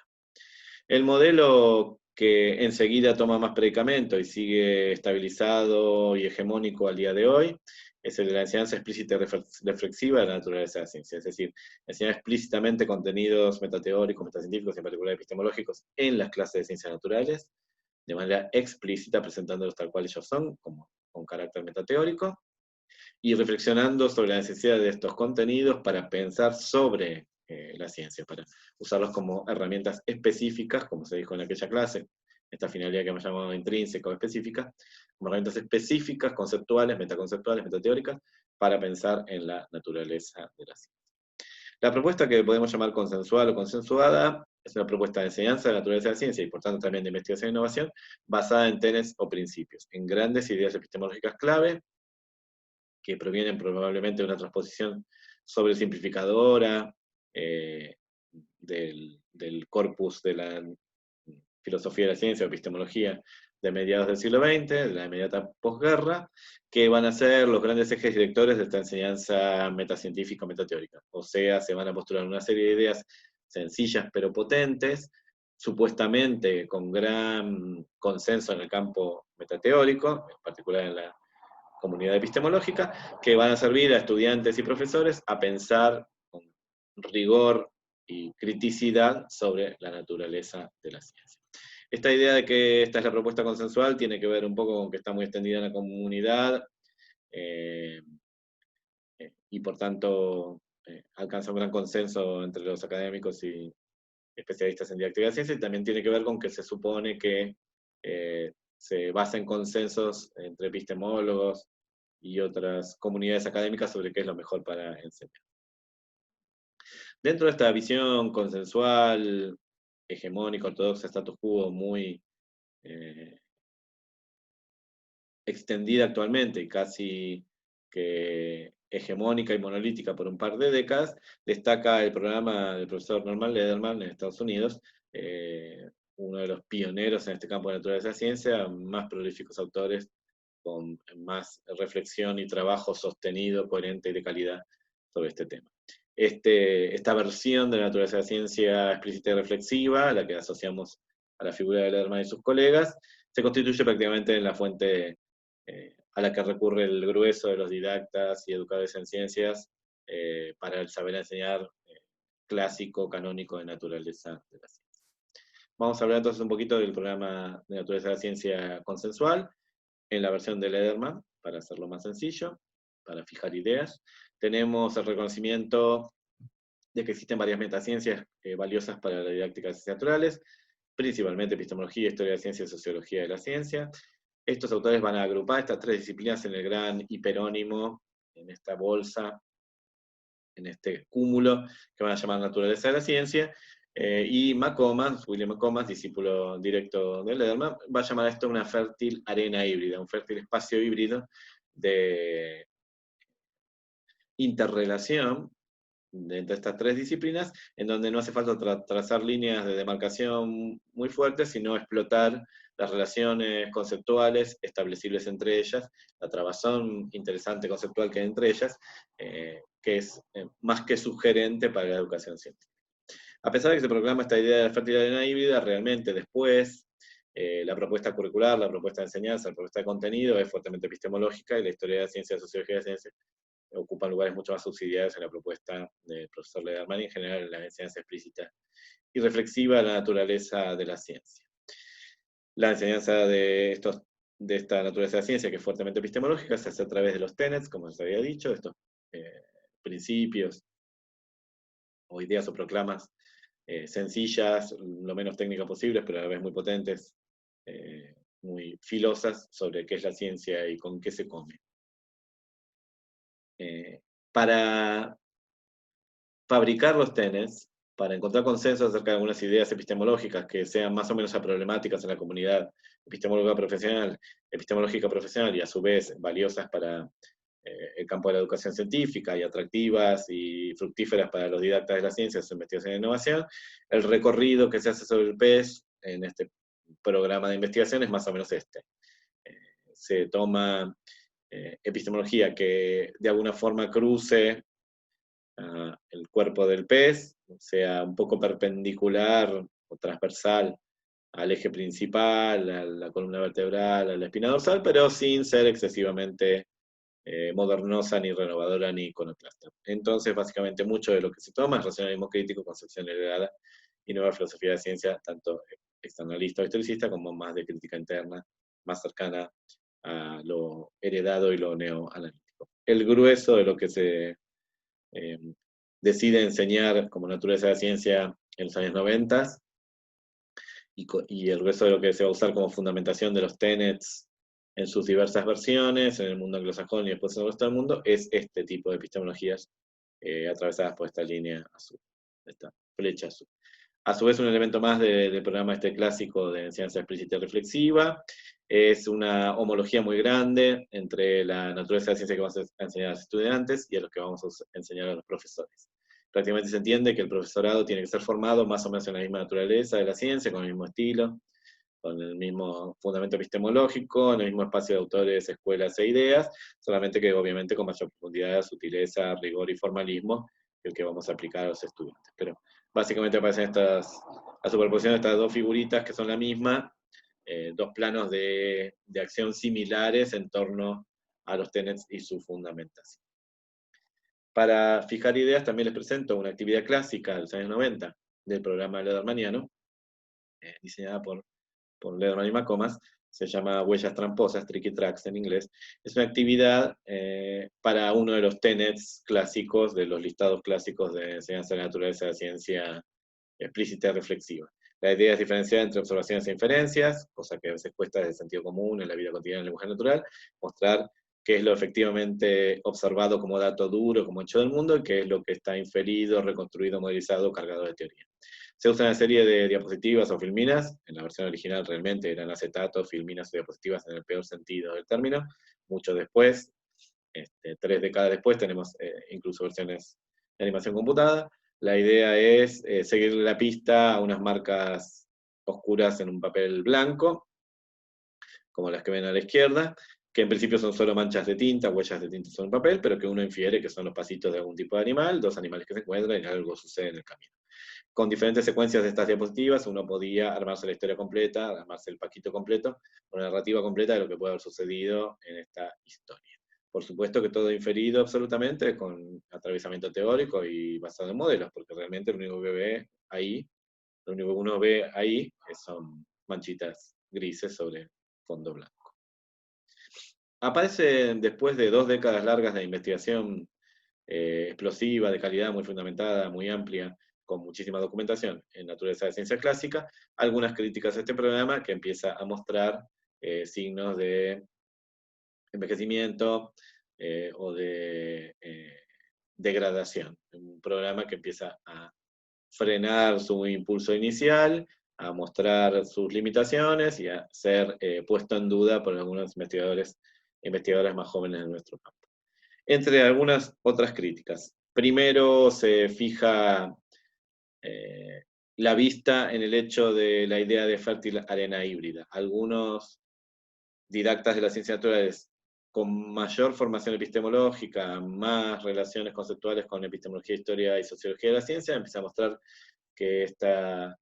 El modelo que enseguida toma más predicamento y sigue estabilizado y hegemónico al día de hoy es el de la enseñanza explícita y reflexiva de la naturaleza de la ciencia, es decir, enseñar explícitamente contenidos metateóricos, metacientíficos y en particular epistemológicos en las clases de ciencias naturales, de manera explícita, presentándolos tal cual ellos son, como con carácter metateórico, y reflexionando sobre la necesidad de estos contenidos para pensar sobre la ciencia, para usarlos como herramientas específicas, como se dijo en aquella clase, esta finalidad que hemos llamado intrínseca o específica, como herramientas específicas, conceptuales, metaconceptuales, metateóricas, para pensar en la naturaleza de la ciencia. La propuesta que podemos llamar consensual o consensuada es una propuesta de enseñanza de la naturaleza de la ciencia y por tanto también de investigación e innovación, basada en tenets o principios, en grandes ideas epistemológicas clave, que provienen probablemente de una transposición sobresimplificadora del corpus de la filosofía de la ciencia o epistemología de mediados del siglo XX, de la inmediata posguerra, que van a ser los grandes ejes directores de esta enseñanza metacientífica o metateórica. O sea, se van a postular una serie de ideas sencillas pero potentes, supuestamente con gran consenso en el campo metateórico, en particular en la comunidad epistemológica, que van a servir a estudiantes y profesores a pensar con rigor y criticidad sobre la naturaleza de la ciencia. Esta idea de que esta es la propuesta consensual tiene que ver un poco con que está muy extendida en la comunidad, y por tanto alcanza un gran consenso entre los académicos y especialistas en didáctica de la ciencia, y también tiene que ver con que se supone que se basa en consensos entre epistemólogos y otras comunidades académicas sobre qué es lo mejor para enseñar. Dentro de esta visión consensual, hegemónica, ortodoxa, status quo, muy extendida actualmente y casi que hegemónica y monolítica por un par de décadas, destaca el programa del profesor Norman Lederman en Estados Unidos, uno de los pioneros en este campo de naturaleza de la ciencia, más prolíficos autores, con más reflexión y trabajo sostenido, coherente y de calidad sobre este tema. Esta versión de la naturaleza de la ciencia explícita y reflexiva, a la que asociamos a la figura de Lederman y sus colegas, se constituye prácticamente en la fuente a la que recurre el grueso de los didactas y educadores en ciencias para el saber enseñar clásico, canónico de naturaleza de la ciencia. Vamos a hablar entonces un poquito del programa de naturaleza de la ciencia consensual, en la versión de Lederman, para hacerlo más sencillo, para fijar ideas. Tenemos el reconocimiento de que existen varias metaciencias valiosas para la didáctica de ciencias naturales, principalmente epistemología, historia de la ciencia y sociología de la ciencia. Estos autores van a agrupar estas tres disciplinas en el gran hiperónimo, en esta bolsa, en este cúmulo que van a llamar naturaleza de la ciencia, y William McComas, discípulo directo de Lederman, va a llamar a esto una fértil arena híbrida, un fértil espacio híbrido de interrelación entre estas tres disciplinas, en donde no hace falta trazar líneas de demarcación muy fuertes, sino explotar las relaciones conceptuales establecibles entre ellas, la trabazón interesante conceptual que hay entre ellas, que es más que sugerente para la educación científica. A pesar de que se proclama esta idea de la fértil arena híbrida, realmente después la propuesta curricular, la propuesta de enseñanza, la propuesta de contenido es fuertemente epistemológica, y la historia de la ciencia, la sociología de la ciencia, ocupan lugares mucho más subsidiarios en la propuesta del profesor Lederman y en general en la enseñanza explícita y reflexiva de la naturaleza de la ciencia. La enseñanza de esta naturaleza de la ciencia, que es fuertemente epistemológica, se hace a través de los tenets, como les había dicho, estos principios o ideas o proclamas sencillas, lo menos técnicas posibles, pero a la vez muy potentes, muy filosas sobre qué es la ciencia y con qué se come. Para fabricar los tenets, para encontrar consenso acerca de algunas ideas epistemológicas que sean más o menos problemáticas en la comunidad epistemológica profesional y a su vez valiosas para el campo de la educación científica y atractivas y fructíferas para los didactas de la ciencia, su investigación e innovación, el recorrido que se hace sobre el PES en este programa de investigación es más o menos este. Se toma epistemología que de alguna forma cruce el cuerpo del pez, sea un poco perpendicular o transversal al eje principal, a la columna vertebral, a la espina dorsal, pero sin ser excesivamente modernosa, ni renovadora, ni iconoclasta. Entonces, básicamente, mucho de lo que se toma es racionalismo crítico, concepción heredada y nueva filosofía de ciencia, tanto externalista o historicista, como más de crítica interna, más cercana a lo heredado y lo neoanalítico. El grueso de lo que se decide enseñar como naturaleza de la ciencia en los años 90, y el grueso de lo que se va a usar como fundamentación de los tenets en sus diversas versiones, en el mundo anglosajón y después en el resto del mundo, es este tipo de epistemologías atravesadas por esta línea azul, esta flecha azul. A su vez, un elemento más del programa clásico de enseñanza explícita y reflexiva es una homología muy grande entre la naturaleza de la ciencia que vamos a enseñar a los estudiantes y a los que vamos a enseñar a los profesores. Prácticamente se entiende que el profesorado tiene que ser formado más o menos en la misma naturaleza de la ciencia, con el mismo estilo, con el mismo fundamento epistemológico, en el mismo espacio de autores, escuelas e ideas, solamente que obviamente con mayor profundidad, sutileza, rigor y formalismo, el que vamos a aplicar a los estudiantes. Pero básicamente aparecen estas la superposición de estas dos figuritas que son la misma, dos planos de acción similares en torno a los tenets y su fundamentación. Para fijar ideas también les presento una actividad clásica de los años 90 del programa Ledermaniano, diseñada por Lederman y McComas, se llama Huellas Tramposas, Tricky Tracks en inglés. Es una actividad para uno de los tenets clásicos, de los listados clásicos de enseñanza de la naturaleza de la ciencia explícita y reflexiva. La idea es diferenciar entre observaciones e inferencias, cosa que a veces cuesta desde el sentido común en la vida cotidiana en el lenguaje natural, mostrar qué es lo efectivamente observado como dato duro, como hecho del mundo, y qué es lo que está inferido, reconstruido, modelizado, cargado de teoría. Se usa una serie de diapositivas o filminas, en la versión original realmente eran acetatos, filminas o diapositivas en el peor sentido del término. Mucho después, 3 décadas después, tenemos incluso versiones de animación computada. La idea es seguir la pista a unas marcas oscuras en un papel blanco, como las que ven a la izquierda, que en principio son solo manchas de tinta, huellas de tinta sobre un papel, pero que uno infiere que son los pasitos de algún tipo de animal, dos animales que se encuentran y algo sucede en el camino. Con diferentes secuencias de estas diapositivas, uno podía armarse la historia completa, armarse el paquito completo, una narrativa completa de lo que puede haber sucedido en esta historia. Por supuesto que todo inferido absolutamente con atravesamiento teórico y basado en modelos, porque realmente lo único que ve ahí, lo único que uno ve ahí son manchitas grises sobre fondo blanco. Aparece después de 2 décadas largas de investigación explosiva, de calidad, muy fundamentada, muy amplia, con muchísima documentación en naturaleza de ciencia clásica, algunas críticas a este programa que empieza a mostrar signos de envejecimiento o de degradación. Un programa que empieza a frenar su impulso inicial, a mostrar sus limitaciones y a ser puesto en duda por algunos investigadores e investigadoras más jóvenes de nuestro campo. Entre algunas otras críticas. Primero se fija la vista en el hecho de la idea de fértil arena híbrida. Algunos didactas de las ciencias naturales con mayor formación epistemológica, más relaciones conceptuales con epistemología, historia y sociología de la ciencia, empiezan a mostrar que esta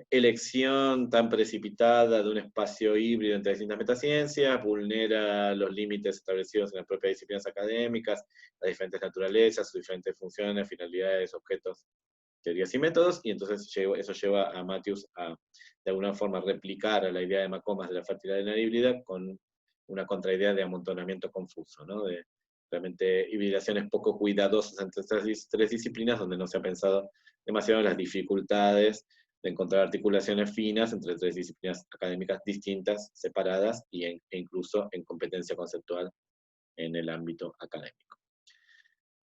elección tan precipitada de un espacio híbrido entre distintas metaciencias vulnera los límites establecidos en las propias disciplinas académicas, las diferentes naturalezas, sus diferentes funciones, finalidades, objetos, teorías y métodos, y entonces eso lleva a Matthews a, de alguna forma, replicar a la idea de McComas de la fertilidad de la híbrida con una contraidea de amontonamiento confuso, ¿no? De realmente hibridaciones poco cuidadosas entre estas 3 disciplinas, donde no se ha pensado demasiado en las dificultades de encontrar articulaciones finas entre 3 disciplinas académicas distintas, separadas, e incluso en competencia conceptual en el ámbito académico.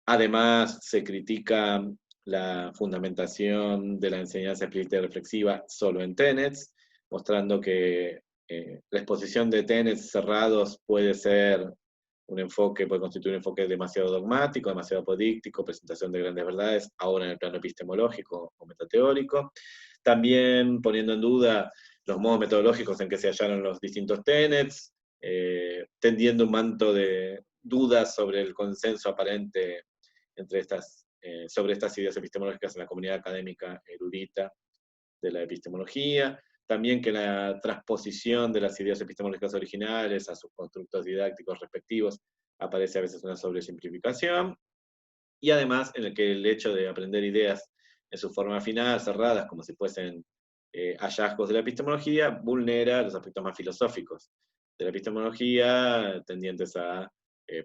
Además, se critica la fundamentación de la enseñanza explícita y reflexiva solo en tenets, mostrando que la exposición de tenets cerrados puede ser un enfoque, puede constituir un enfoque demasiado dogmático, demasiado apodíctico, presentación de grandes verdades, ahora en el plano epistemológico o metateórico. También poniendo en duda los modos metodológicos en que se hallaron los distintos tenets, tendiendo un manto de dudas sobre el consenso aparente entre sobre estas ideas epistemológicas en la comunidad académica erudita de la epistemología. También que la transposición de las ideas epistemológicas originales a sus constructos didácticos respectivos aparece a veces una sobresimplificación. Y además en el que el hecho de aprender ideas en su forma final, cerradas, como si fuesen hallazgos de la epistemología, vulnera los aspectos más filosóficos de la epistemología, tendientes a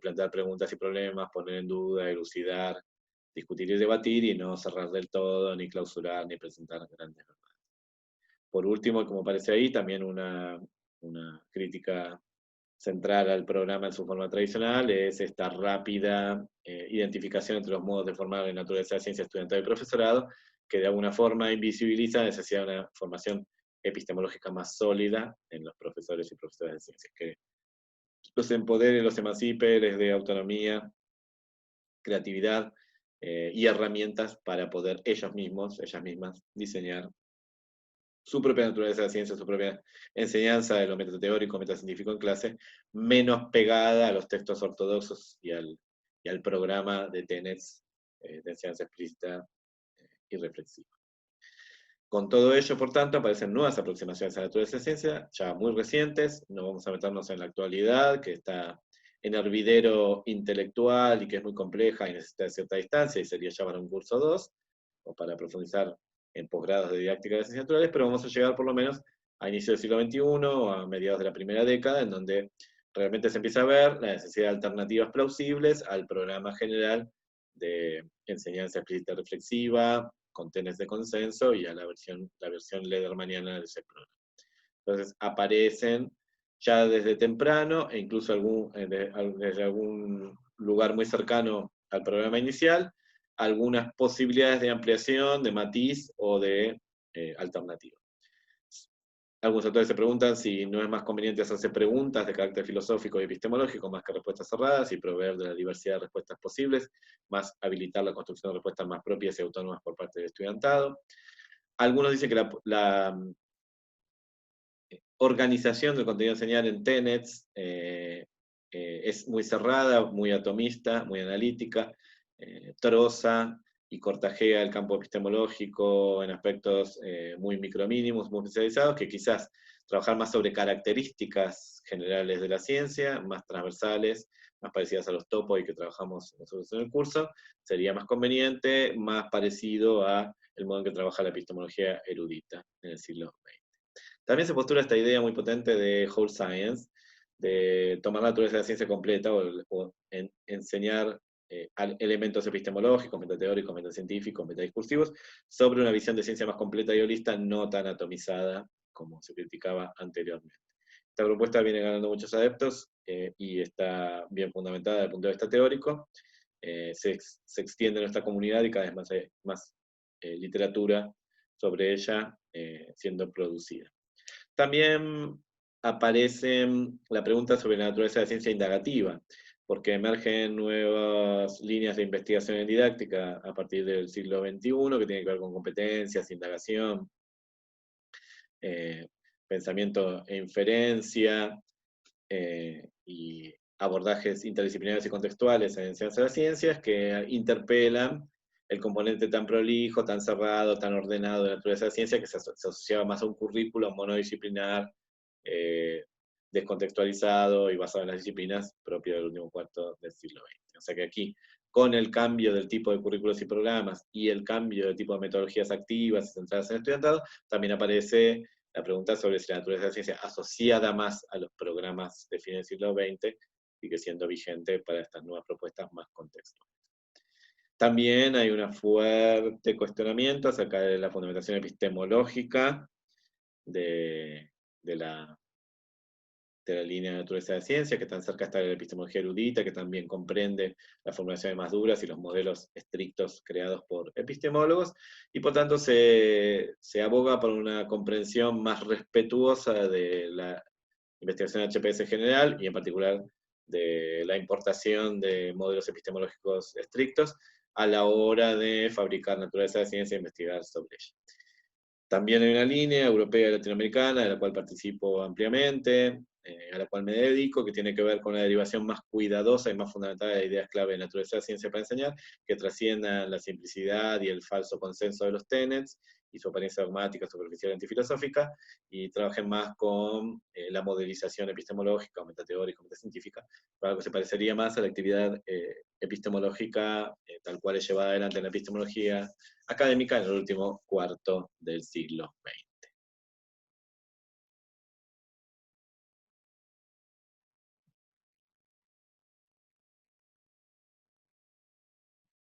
plantear preguntas y problemas, poner en duda, elucidar, discutir y debatir, y no cerrar del todo, ni clausurar, ni presentar grandes verdades. Por último, como aparece ahí, también una crítica central al programa en su forma tradicional es esta rápida identificación entre los modos de formar en naturaleza de ciencia estudiantil y profesorado, que de alguna forma invisibiliza la necesidad de una formación epistemológica más sólida en los profesores y profesoras de ciencias, que los empodere, los emancipe, les dé autonomía, creatividad y herramientas para poder ellos mismos, ellas mismas, diseñar su propia naturaleza de la ciencia, su propia enseñanza de lo metateórico, metacientífico en clase, menos pegada a los textos ortodoxos y al programa de tenets de enseñanza explícita y reflexiva. Con todo ello, por tanto, aparecen nuevas aproximaciones a la naturaleza de la ciencia, ya muy recientes, no vamos a meternos en la actualidad, que está en hervidero intelectual y que es muy compleja y necesita de cierta distancia, y sería ya para un curso 2, o para profundizar en posgrados de didáctica de ciencias naturales, pero vamos a llegar por lo menos a inicios del siglo XXI o a mediados de la primera década, en donde realmente se empieza a ver la necesidad de alternativas plausibles al programa general de enseñanza explícita reflexiva, con tenes de consenso, y a la versión Ledermaniana de ese programa. Entonces aparecen ya desde temprano, e incluso desde algún lugar muy cercano al programa inicial, algunas posibilidades de ampliación, de matiz o de alternativa. Algunos autores se preguntan si no es más conveniente hacerse preguntas de carácter filosófico y epistemológico más que respuestas cerradas y proveer de la diversidad de respuestas posibles, más habilitar la construcción de respuestas más propias y autónomas por parte del estudiantado. Algunos dicen que la organización del contenido a enseñar en TENETS es muy cerrada, muy atomista, muy analítica, troza y cortajea el campo epistemológico en aspectos muy micromínimos, muy especializados, que quizás trabajar más sobre características generales de la ciencia, más transversales, más parecidas a los topos y que trabajamos nosotros en el curso, sería más conveniente, más parecido a el modo en que trabaja la epistemología erudita en el siglo XX. También se postula esta idea muy potente de whole science, de tomar la naturaleza de la ciencia completa o enseñar elementos epistemológicos, metateóricos, metaciencientíficos, metadiscursivos, sobre una visión de ciencia más completa y holista, no tan atomizada como se criticaba anteriormente. Esta propuesta viene ganando muchos adeptos y está bien fundamentada desde el punto de vista teórico. Se extiende en nuestra comunidad y cada vez más literatura sobre ella siendo producida. También aparece la pregunta sobre la naturaleza de la ciencia indagativa, porque emergen nuevas líneas de investigación en didáctica a partir del siglo XXI, que tienen que ver con competencias, indagación, pensamiento e inferencia, y abordajes interdisciplinarios y contextuales en ciencias de las ciencias, que interpelan el componente tan prolijo, tan cerrado, tan ordenado de la naturaleza de la ciencia, que se asociaba más a un currículum monodisciplinar, descontextualizado y basado en las disciplinas propio del último cuarto del siglo XX. O sea que aquí, con el cambio del tipo de currículos y programas y el cambio del tipo de metodologías activas y centradas en el estudiantado, también aparece la pregunta sobre si la naturaleza de la ciencia asociada más a los programas de fin del siglo XX sigue siendo vigente para estas nuevas propuestas más contextuales. También hay un fuerte cuestionamiento acerca de la fundamentación epistemológica de la línea de naturaleza de ciencia, que tan cerca está de la epistemología erudita, que también comprende las formulaciones más duras y los modelos estrictos creados por epistemólogos, y por tanto se aboga por una comprensión más respetuosa de la investigación HPS general, y en particular de la importación de modelos epistemológicos estrictos a la hora de fabricar naturaleza de ciencia e investigar sobre ella. También hay una línea europea y latinoamericana, de la cual participo ampliamente, a la cual me dedico, que tiene que ver con la derivación más cuidadosa y más fundamental de ideas clave de naturaleza de ciencia para enseñar, que trasciendan la simplicidad y el falso consenso de los tenets, y su apariencia dogmática, superficial y antifilosófica, y trabajen más con la modelización epistemológica, o metateórica, o metacientífica, para algo que se parecería más a la actividad epistemológica tal cual es llevada adelante en la epistemología académica en el último cuarto del siglo XX.